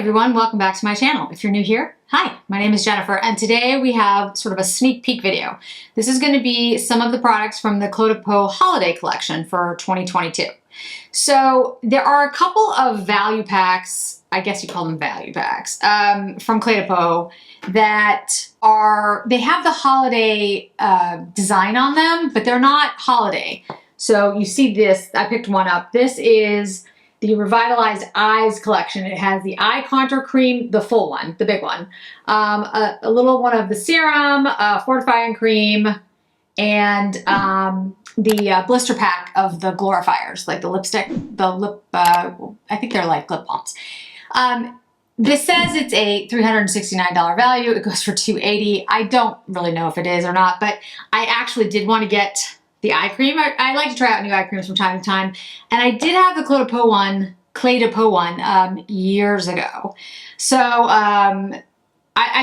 everyone, welcome back to my channel. If you're new here, hi, my name is Jennifer, and today we have sort of a sneak peek video. This is going to be some of the products from the Cle de Peau holiday collection for 2022. So there are a couple of value packs, I guess you call them value packs, from Cle de Peau that they have the holiday design on them, but they're not holiday. So you see this, I picked one up. This is the Revitalized Eyes collection. It has the eye contour cream, the full one, the big one, a little one of the serum, fortifying cream, and the blister pack of the glorifiers, like the lipstick, I think they're like lip balms. This says it's a $369 value. It goes for $280. I don't really know if it is or not, but I actually did want to get the eye cream. I like to try out new eye creams from time to time. And I did have the Cle de Peau one years ago. So I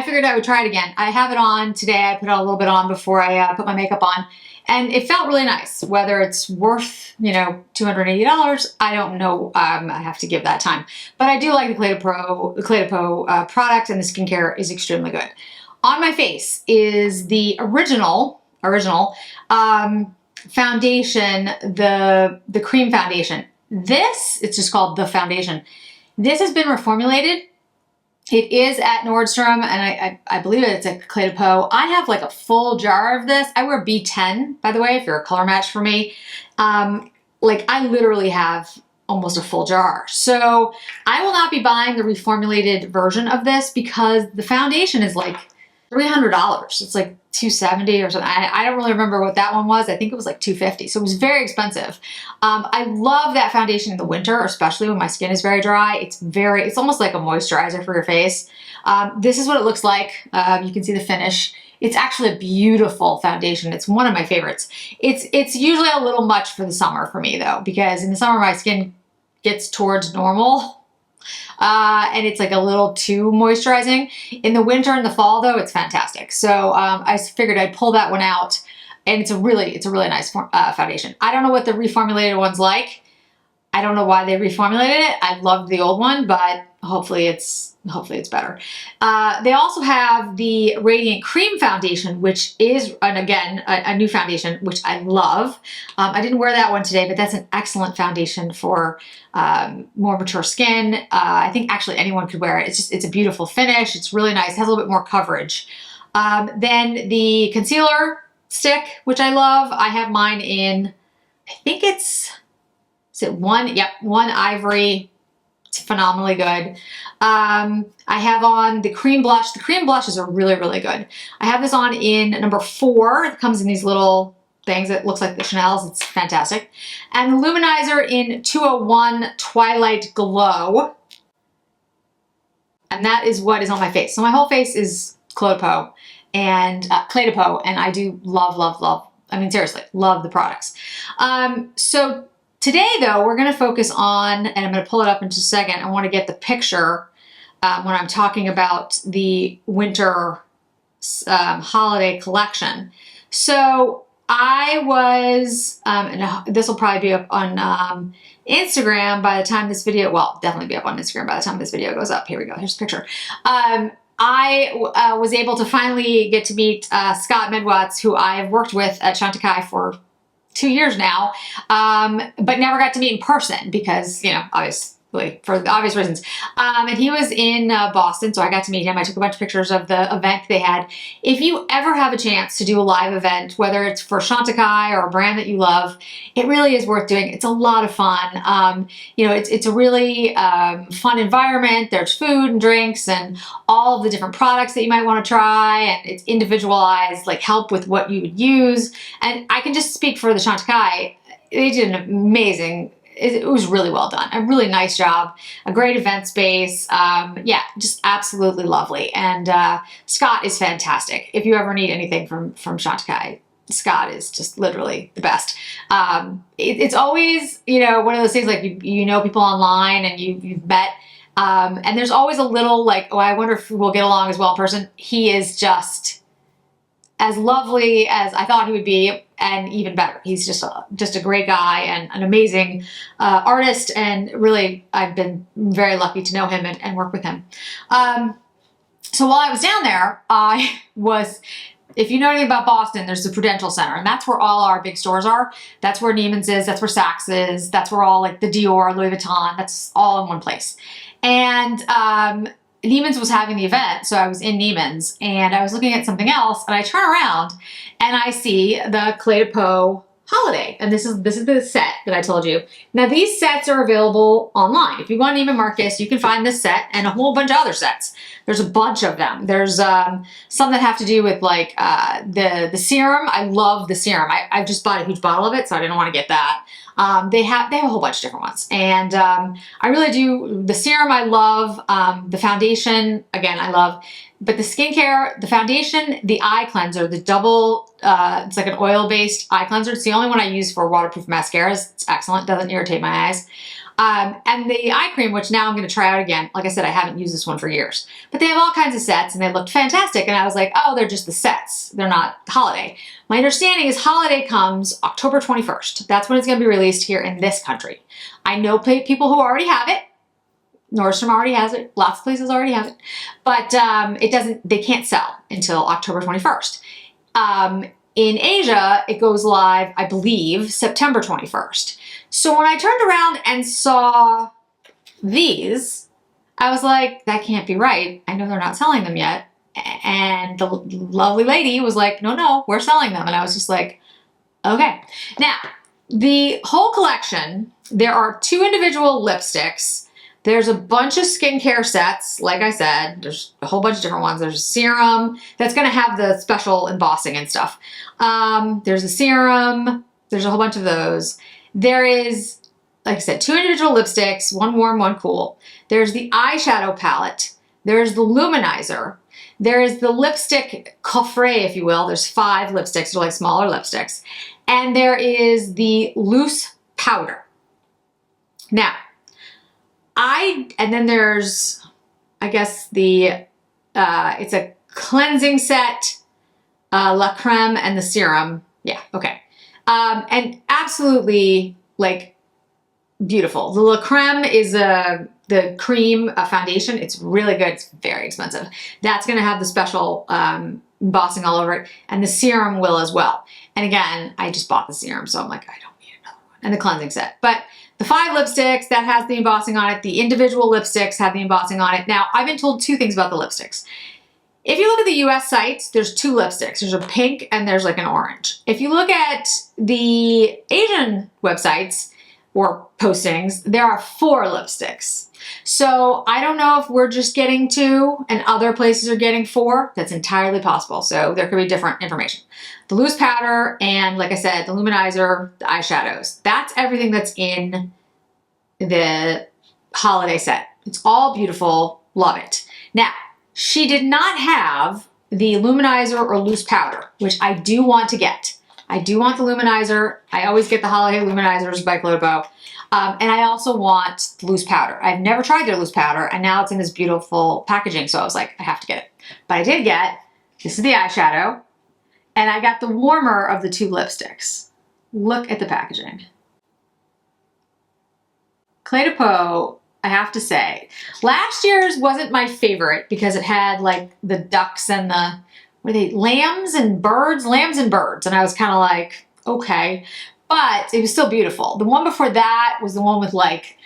figured I would try it again. I have it on today. I put a little bit on before I put my makeup on. And it felt really nice. Whether it's worth, you know, $280, I don't know. I have to give that time. But I do like the Cle de Peau product, and the skincare is extremely good. On my face is the original foundation, the cream foundation. It's just called the foundation. This has been reformulated. It is at Nordstrom, and I believe it's at Cle de Peau. I have like a full jar of this. I wear B10, by the way, if you're a color match for me. Like I literally have almost a full jar. So I will not be buying the reformulated version of this because the foundation is like $300. It's like $270 or something. I don't really remember what that one was. I think it was like $250. So it was very expensive. I love that foundation in the winter, especially when my skin is very dry. It's almost like a moisturizer for your face. This is what it looks like. You can see the finish. It's actually a beautiful foundation. It's one of my favorites. It's usually a little much for the summer for me though, because in the summer my skin gets towards normal. And it's like a little too moisturizing. In the winter and the fall though, it's fantastic. So I figured I'd pull that one out, and it's a really nice foundation. I don't know what the reformulated one's like. I don't know why they reformulated it. I loved the old one, but hopefully it's better. They also have the Radiant Cream Foundation, which is, and again, a new foundation, which I love. I didn't wear that one today, but that's an excellent foundation for more mature skin. I think actually anyone could wear it. It's a beautiful finish. It's really nice. It has a little bit more coverage. Then the concealer stick, which I love. I have mine in, I think is it one? Yep, one ivory. It's phenomenally good. I have on the cream blush. The cream blushes are really good. I have this on in number 4. It comes in these little things. It looks like the Chanel's. It's fantastic. And the luminizer in 201 Twilight Glow. And that is what is on my face. So my whole face is Cle de Peau, and I do love. I mean, seriously, love the products. So today, though, we're going to focus on, and I'm going to pull it up in just a second. I want to get the picture when I'm talking about the winter holiday collection. So I was, and this will probably be up on Instagram by the time this video, well, definitely be up on Instagram by the time this video goes up. Here we go. Here's the picture. I was able to finally get to meet Scott Midwatts, who I've worked with at Chantecaille for 2 years now, but never got to meet in person because, you know, obviously for obvious reasons. And he was in Boston, so I got to meet him. I took a bunch of pictures of the event they had. If you ever have a chance to do a live event, whether it's for Chantecaille or a brand that you love, it really is worth doing. It's a lot of fun. You know, it's a really fun environment. There's food and drinks and all of the different products that you might want to try, and it's individualized, like help with what you would use. And I can just speak for the Chantecaille. They did an amazing. It was really well done. A really nice job. A great event space. Yeah, just absolutely lovely. And Scott is fantastic. If you ever need anything from Chantecaille, Scott is just literally the best. It's always, you know, one of those things like you know people online and you've met. And there's always a little like, oh, I wonder if we'll get along as well in person. He is just as lovely as I thought he would be, and even better. He's just a great guy and an amazing artist, and really I've been very lucky to know him and work with him. So while I was down there, if you know anything about Boston, there's the Prudential Center, and that's where all our big stores are. That's where Neiman's is, that's where Saks is, that's where all like the Dior, Louis Vuitton, that's all in one place. And Neiman's was having the event, so I was in Neiman's, and I was looking at something else, and I turn around, and I see the Cle de Peau holiday, and this is the set that I told you. Now these sets are available online. If you want Neiman Marcus, you can find this set and a whole bunch of other sets. There's a bunch of them. There's some that have to do with like the serum. I love the serum. I just bought a huge bottle of it, so I didn't want to get that. They have a whole bunch of different ones, and I really do. The serum I love. The foundation, again, I love. But the skincare, the foundation, the eye cleanser, the double, it's like an oil-based eye cleanser. It's the only one I use for waterproof mascaras. It's excellent, doesn't irritate my eyes. And the eye cream, which now I'm going to try out again. Like I said, I haven't used this one for years. But they have all kinds of sets, and they looked fantastic. And I was like, oh, they're just the sets. They're not holiday. My understanding is holiday comes October 21st. That's when it's going to be released here in this country. I know people who already have it. Nordstrom already has it. Lots of places already have it. But they can't sell until October 21st. In Asia, it goes live, I believe, September 21st. So when I turned around and saw these, I was like, that can't be right. I know they're not selling them yet. And the lovely lady was like, no, we're selling them. And I was just like, okay. Now, the whole collection, there are 2 individual lipsticks. There's a bunch of skincare sets. Like I said, there's a whole bunch of different ones. There's a serum that's going to have the special embossing and stuff. There's a serum. There's a whole bunch of those. There is, like I said, 2 individual lipsticks, one warm, one cool. There's the eyeshadow palette. There's the luminizer. There is the lipstick coffret, if you will. There's 5 lipsticks. They're like smaller lipsticks. And there is the loose powder. Now, and then there's, I guess it's a cleansing set, La Creme and the serum. Yeah, okay. And absolutely, like, beautiful. The La Creme is the cream foundation. It's really good. It's very expensive. That's going to have the special embossing all over it. And the serum will as well. And again, I just bought the serum, so I'm like, I don't need another one. And the cleansing set. But the 5 lipsticks, that has the embossing on it. The individual lipsticks have the embossing on it. Now, I've been told 2 things about the lipsticks. If you look at the US sites, there's 2 lipsticks. There's a pink and there's like an orange. If you look at the Asian websites or postings, there are 4 lipsticks. So I don't know if we're just getting 2 and other places are getting 4. That's entirely possible. So there could be different information. The loose powder and, like I said, the luminizer, the eyeshadows. That's everything that's in the holiday set. It's all beautiful. Love it. Now, she did not have the luminizer or loose powder, which I do want to get. I do want the luminizer. I always get the holiday luminizers by Cle de Peau. And I also want the loose powder. I've never tried their loose powder, and now it's in this beautiful packaging, so I was like, I have to get it. But I did get, this is the eyeshadow, and I got the warmer of the 2 lipsticks. Look at the packaging. Cle de Peau, I have to say, last year's wasn't my favorite because it had like the ducks and the, were they lambs and birds? Lambs and birds. And I was kind of like, okay. But it was still beautiful. The one before that was the one with like,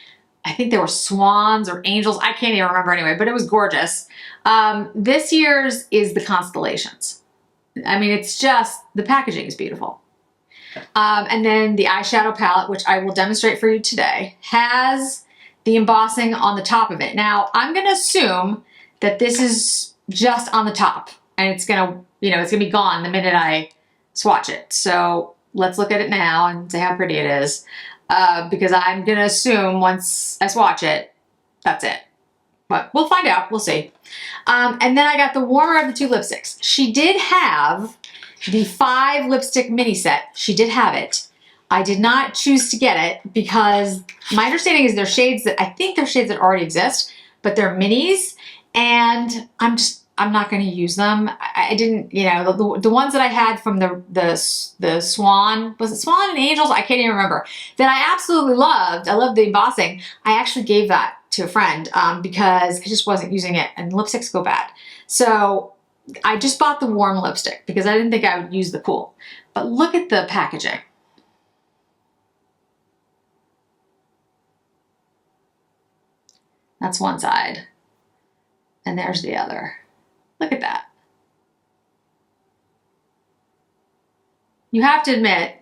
I think there were swans or angels. I can't even remember anyway, but it was gorgeous. This year's is the constellations. I mean, it's just, the packaging is beautiful. And then the eyeshadow palette, which I will demonstrate for you today, has the embossing on the top of it. Now, I'm going to assume that this is just on the top, and it's going to, it's going to be gone the minute I swatch it. So let's look at it now and say how pretty it is, because I'm going to assume once I swatch it, that's it. But we'll find out. We'll see. And then I got the warmer of the 2 lipsticks. She did have the 5 lipstick mini set. She did have it. I did not choose to get it because my understanding is they're shades that, I think they're shades that already exist, but they're minis, and I'm just I'm not going to use them. I didn't, you know, the ones that I had from the Swan, was it Swan and Angels? I can't even remember, that I absolutely loved. I loved the embossing. I actually gave that to a friend because I just wasn't using it, and lipsticks go bad. So I just bought the warm lipstick because I didn't think I would use the cool. But look at the packaging. That's one side, and there's the other. Look at that. You have to admit,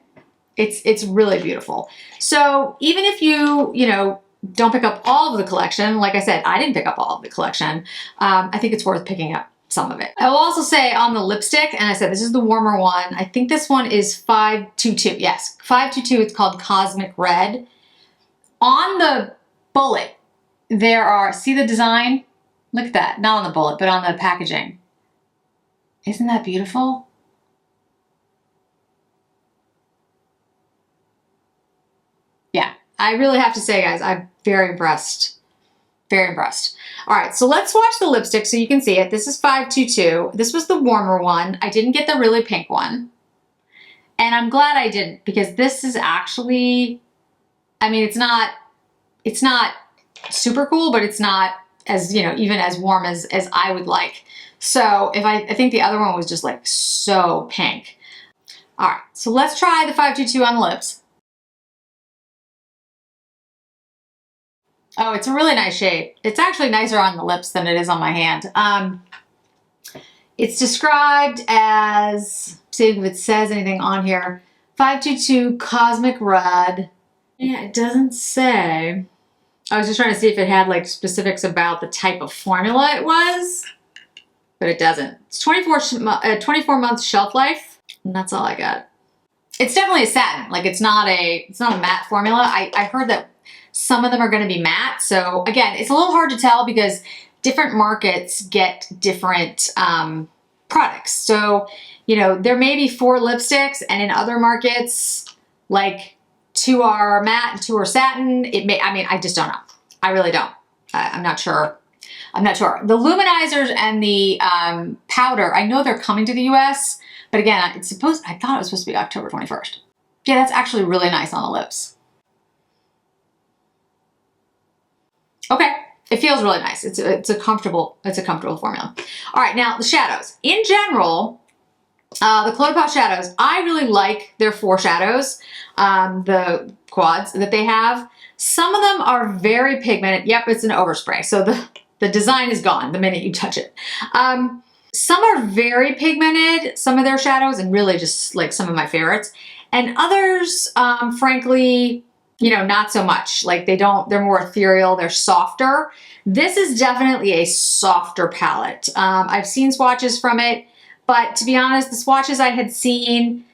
it's really beautiful. So even if you know, don't pick up all of the collection, like I said, I didn't pick up all of the collection, I think it's worth picking up some of it. I will also say on the lipstick, and I said this is the warmer one, I think this one is 522. Yes, 522, it's called Cosmic Red. On the bullet, there are, see the design? Look at that, not on the bullet, but on the packaging. Isn't that beautiful? Yeah, I really have to say, guys, I'm very impressed. Very impressed. All right, so let's swatch the lipstick so you can see it. This is 522. This was the warmer one. I didn't get the really pink one. And I'm glad I didn't, because this is actually, I mean, it's not super cool, but it's not as, you know, even as warm as I would like. So if I think the other one was just like so pink. All right, so let's try the 522 on the lips. Oh, it's a really nice shade. It's actually nicer on the lips than it is on my hand. It's described as, see if it says anything on here, 522 Cosmic Red. Yeah, it doesn't say. I was just trying to see if it had like specifics about the type of formula it was, but it doesn't. It's 24 month shelf life, and that's all I got. It's definitely a satin. Like it's not a matte formula. I heard that some of them are going to be matte. So again, it's a little hard to tell because different markets get different products. So, you know, there may be 4 lipsticks, and in other markets, like 2 are matte and 2 are satin. It may, I mean, I just don't know. I really don't. I'm not sure. I'm not sure. The luminizers and the powder, I know they're coming to the US, but again, I thought it was supposed to be October 21st. Yeah, that's actually really nice on the lips. Okay, it feels really nice. It's a comfortable formula. All right, now the shadows. In general, the Cle de Peau shadows, I really like their 4 shadows, the quads that they have. Some of them are very pigmented. Yep, it's an overspray, so the design is gone the minute you touch it. Some are very pigmented, some of their shadows, and really just like some of my favorites. And others, frankly, you know, not so much. Like they're more ethereal, they're softer. This is definitely a softer palette. I've seen swatches from it, but to be honest, the swatches I had seen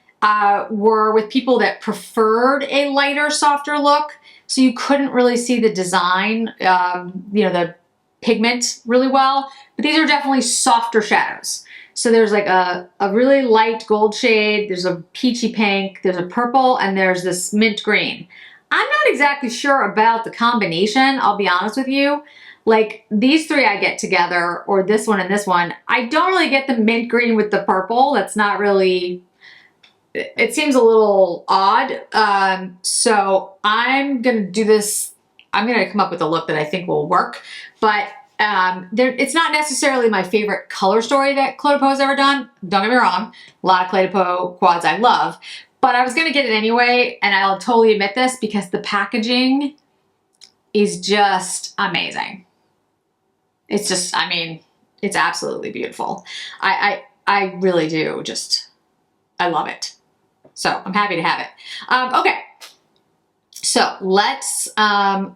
were with people that preferred a lighter, softer look. So you couldn't really see the design, you know, the pigment really well, but these are definitely softer shadows. So there's like a really light gold shade, there's a peachy pink, there's a purple, and there's this mint green. I'm not exactly sure about the combination, I'll be honest with you. Like these 3 I get together, or this one and this one, I don't really get the mint green with the purple. That's not really, it seems a little odd. So I'm gonna do this, I'm gonna come up with a look that I think will work, but it's not necessarily my favorite color story that Cle de Peau has ever done. Don't get me wrong, a lot of Cle de Peau quads I love, but I was gonna get it anyway, and I'll totally admit this because the packaging is just amazing. It's just, I mean, it's absolutely beautiful. I really do just, I love it. So I'm happy to have it. Okay, so let's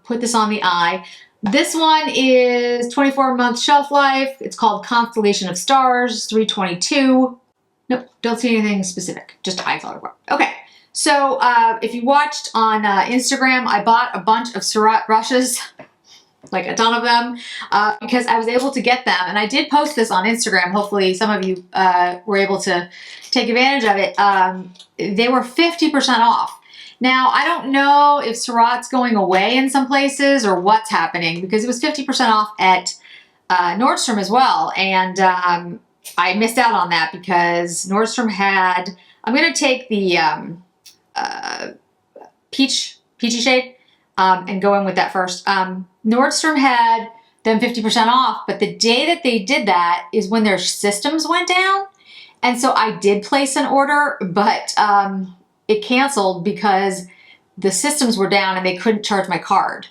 put this on the eye. This one is 24-month shelf life. It's called Constellation of Stars, 322. Nope, don't see anything specific, just eye color. Okay, so if you watched on Instagram, I bought a bunch of Surratt brushes, like a ton of them, because I was able to get them, and I did post this on Instagram. Hopefully some of you were able to take advantage of it. They were 50% off. Now, I don't know if Surratt's going away in some places or what's happening, because it was 50% off at Nordstrom as well, and I missed out on that because Nordstrom had, I'm going to take the peachy shade and go in with that first. Nordstrom had them 50% off, but the day that they did that is when their systems went down. And so I did place an order, but it canceled because the systems were down and they couldn't charge my card.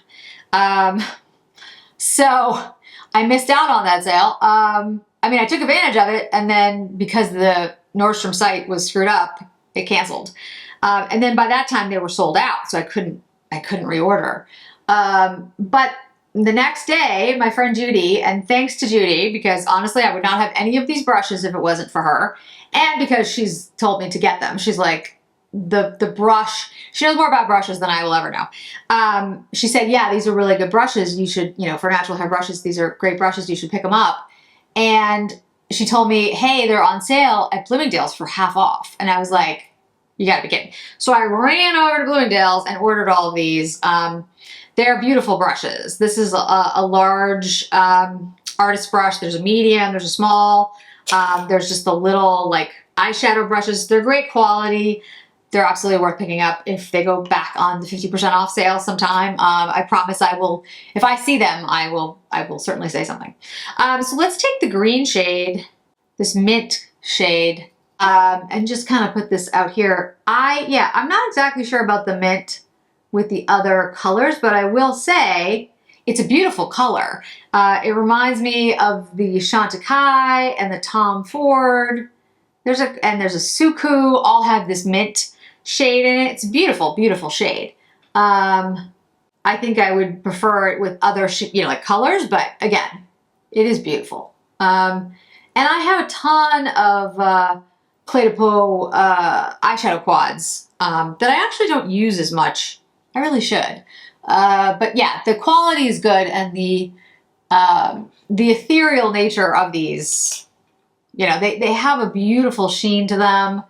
So I missed out on that sale. I mean, I took advantage of it, and then because the Nordstrom site was screwed up, it canceled. And then by that time they were sold out, so I couldn't reorder. But the next day, my friend Judy, and thanks to Judy, because honestly, I would not have any of these brushes if it wasn't for her, and because she's told me to get them. She's like, the brush, she knows more about brushes than I will ever know. She said, yeah, these are really good brushes. You should, you know, for natural hair brushes, these are great brushes. You should pick them up. And she told me, hey, they're on sale at Bloomingdale's for half off. And I was like, you gotta be kidding. So I ran over to Bloomingdale's and ordered all of these. They're beautiful brushes. This is a large artist brush. There's a medium, there's a small, there's just the little like eyeshadow brushes. They're great quality. They're absolutely worth picking up if they go back on the 50% off sale sometime. I promise I will, if I see them, I will certainly say something. So let's take the green shade, this mint shade, and just kind of put this out here. I'm not exactly sure about the mint with the other colors, but I will say it's a beautiful color. It reminds me of the Chantecaille and the Tom Ford. There's a Suku, all have this mint shade in it. It's a beautiful, beautiful shade. I think I would prefer it with other, like colors, but again, it is beautiful. And I have a ton of Cle de Peau eyeshadow quads that I actually don't use as much. I really should. But yeah, the quality is good, and the ethereal nature of these, you know, they have a beautiful sheen to them.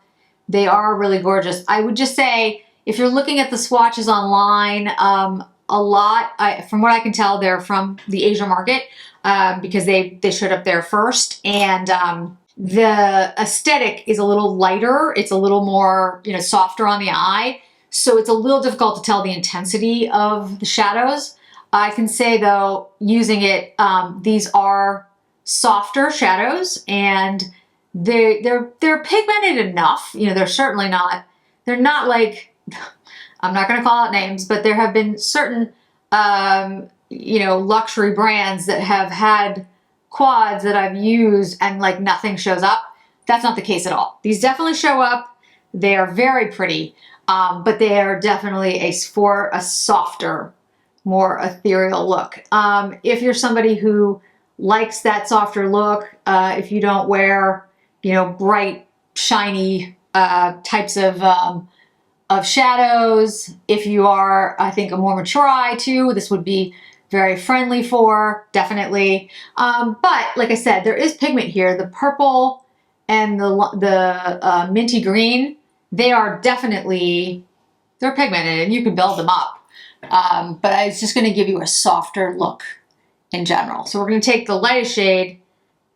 They are really gorgeous. I would just say, if you're looking at the swatches online, a lot, from what I can tell, they're from the Asia market because they showed up there first. And the aesthetic is a little lighter. It's a little more, you know, softer on the eye. So it's a little difficult to tell the intensity of the shadows. I can say though, using it, these are softer shadows, and they're pigmented enough. You know, they're not like, I'm not going to call out names, but there have been certain, you know, luxury brands that have had quads that I've used and like nothing shows up. That's not the case at all. These definitely show up. They are very pretty, but they are definitely for a softer, more ethereal look. If you're somebody who likes that softer look, if you don't wear, you know, bright, shiny types of shadows, if you are, I think, a more mature eye too, this would be very friendly for, definitely. But like I said, there is pigment here. The purple and the minty green, they are definitely, they're pigmented, and you can build them up. But I was just going to give you a softer look in general. So we're going to take the lightest shade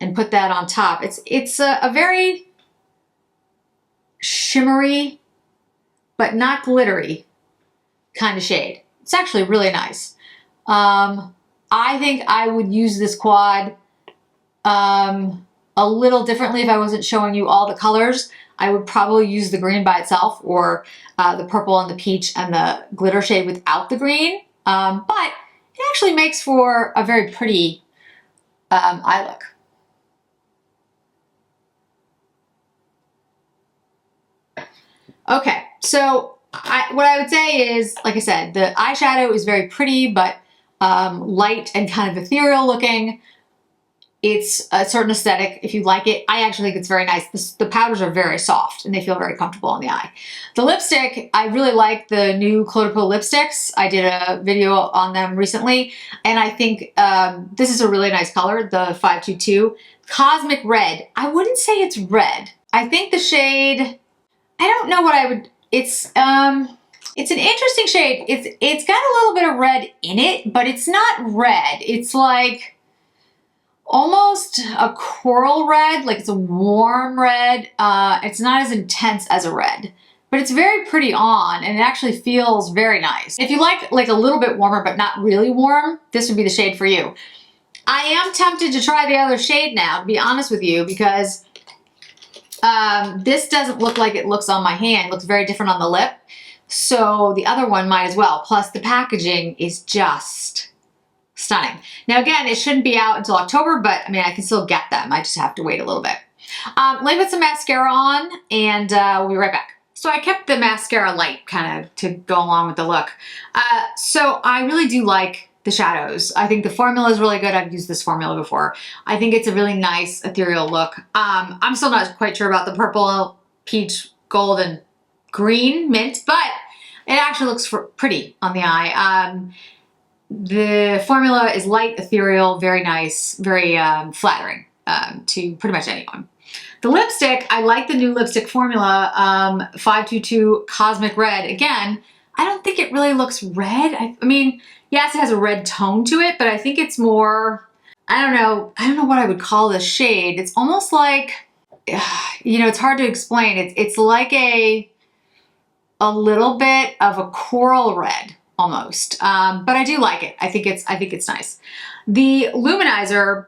and put that on top. It's a very shimmery, but not glittery kind of shade. It's actually really nice. I think I would use this quad a little differently if I wasn't showing you all the colors. I would probably use the green by itself, or the purple and the peach and the glitter shade without the green. But it actually makes for a very pretty eye look. Okay, so what I would say is, like I said, the eyeshadow is very pretty, but light and kind of ethereal looking. It's a certain aesthetic if you like it. I actually think it's very nice. The powders are very soft and they feel very comfortable on the eye. The lipstick, I really like the new Cle de Peau lipsticks. I did a video on them recently, and I think this is a really nice color, the 522. Cosmic Red. I wouldn't say it's red. I think the shade, I don't know what I would, it's an interesting shade. It's got a little bit of red in it, but it's not red. It's like, almost a coral red, like it's a warm red. It's not as intense as a red, but it's very pretty on and it actually feels very nice. If you like a little bit warmer but not really warm, this would be the shade for you. I am tempted to try the other shade now, to be honest with you, because this doesn't look like it looks on my hand. It looks very different on the lip. So the other one might as well. Plus the packaging is just stunning. Now again, it shouldn't be out until October, but I mean, I can still get them. I just have to wait a little bit. Let me put some mascara on and we'll be right back. So I kept the mascara light kind of to go along with the look. So I really do like the shadows. I think the formula is really good. I've used this formula before. I think it's a really nice ethereal look. I'm still not quite sure about the purple, peach, gold, and green mint, but it actually looks pretty on the eye. The formula is light, ethereal, very nice, very flattering to pretty much anyone. The lipstick, I like the new lipstick formula, 522 Cosmic Red. Again, I don't think it really looks red. I mean, yes, it has a red tone to it, but I think it's more, I don't know what I would call this shade. It's almost like, you know, it's hard to explain. It's like a little bit of a coral red almost, but I do like it. I think it's nice. The luminizer,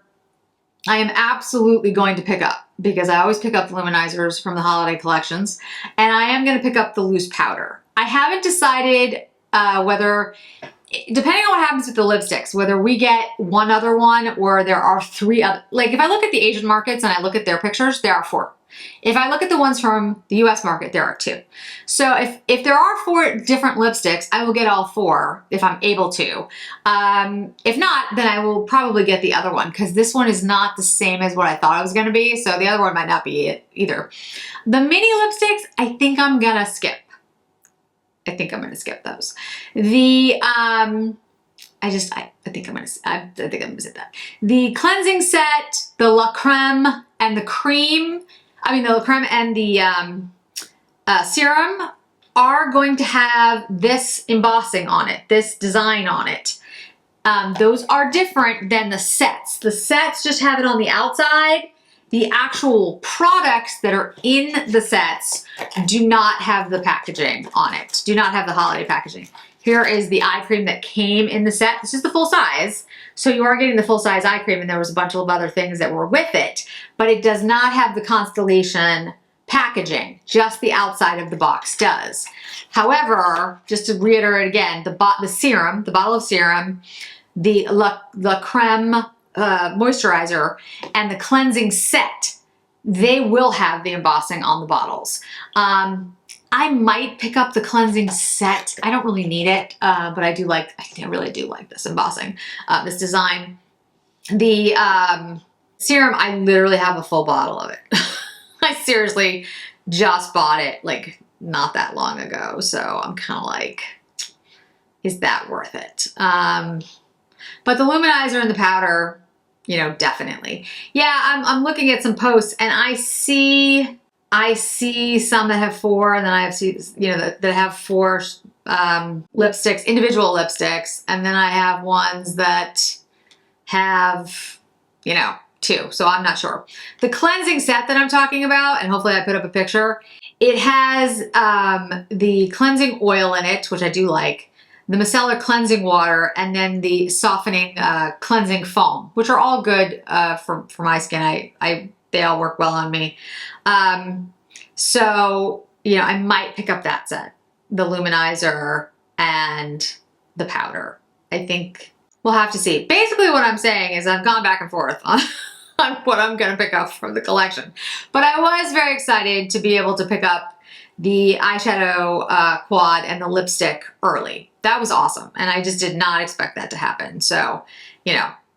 I am absolutely going to pick up because I always pick up the luminizers from the holiday collections, and I am going to pick up the loose powder. I haven't decided whether, depending on what happens with the lipsticks, whether we get one other one or there are three other, like if I look at the Asian markets and I look at their pictures, there are 4. If I look at the ones from the US market, there are 2. So if there are 4 different lipsticks, I will get all 4 if I'm able to. If not, then I will probably get the other one because this one is not the same as what I thought it was going to be. So the other one might not be it either. The mini lipsticks, I think I'm going to skip. I think I'm going to skip those. The, I think I'm going to say that. The cleansing set, the La Creme and the cream, the La Creme and the serum are going to have this embossing on it, this design on it. Those are different than the sets. The sets just have it on the outside. The actual products that are in the sets do not have the packaging on it, do not have the holiday packaging. Here is the eye cream that came in the set. This is the full size. So you are getting the full size eye cream and there was a bunch of other things that were with it, but it does not have the Constellation packaging, just the outside of the box does. However, just to reiterate again, the serum, the bottle of serum, the La Creme moisturizer, and the cleansing set, they will have the embossing on the bottles. I might pick up the cleansing set. I don't really need it, but I really do like this embossing, this design. The serum, I literally have a full bottle of it. I seriously just bought it like not that long ago, so I'm kind of like, is that worth it? But the luminizer and the powder, you know, definitely. Yeah, I'm looking at some posts and I see some that have 4, and then I have that have 4 lipsticks, individual lipsticks, and then I have ones that have, 2. So I'm not sure. The cleansing set that I'm talking about, and hopefully I put up a picture, it has the cleansing oil in it, which I do like, the micellar cleansing water, and then the softening cleansing foam, which are all good for my skin. They all work well on me. So, I might pick up that set, the luminizer and the powder. I think we'll have to see. Basically what I'm saying is I've gone back and forth on what I'm going to pick up from the collection. But I was very excited to be able to pick up the eyeshadow quad and the lipstick early. That was awesome. And I just did not expect that to happen. So,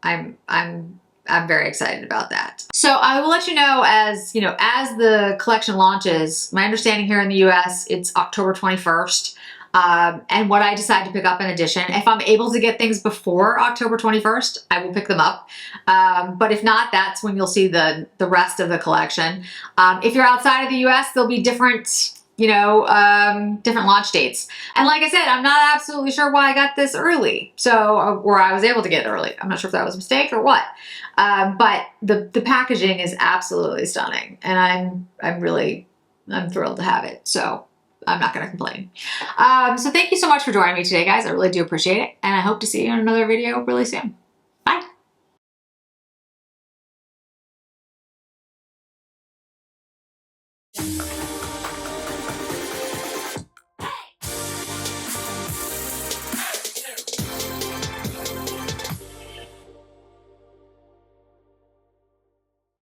I'm very excited about that. So I will let you know as the collection launches. My understanding here in the US, it's October 21st. And what I decide to pick up in addition, if I'm able to get things before October 21st, I will pick them up. But if not, that's when you'll see the rest of the collection. If you're outside of the US, there'll be different you know, different launch dates. And like I said, I'm not absolutely sure why I got this early. So, or I was able to get it early. I'm not sure if that was a mistake or what. But the packaging is absolutely stunning, and I'm thrilled to have it. So I'm not going to complain. So thank you so much for joining me today, guys. I really do appreciate it. And I hope to see you in another video really soon.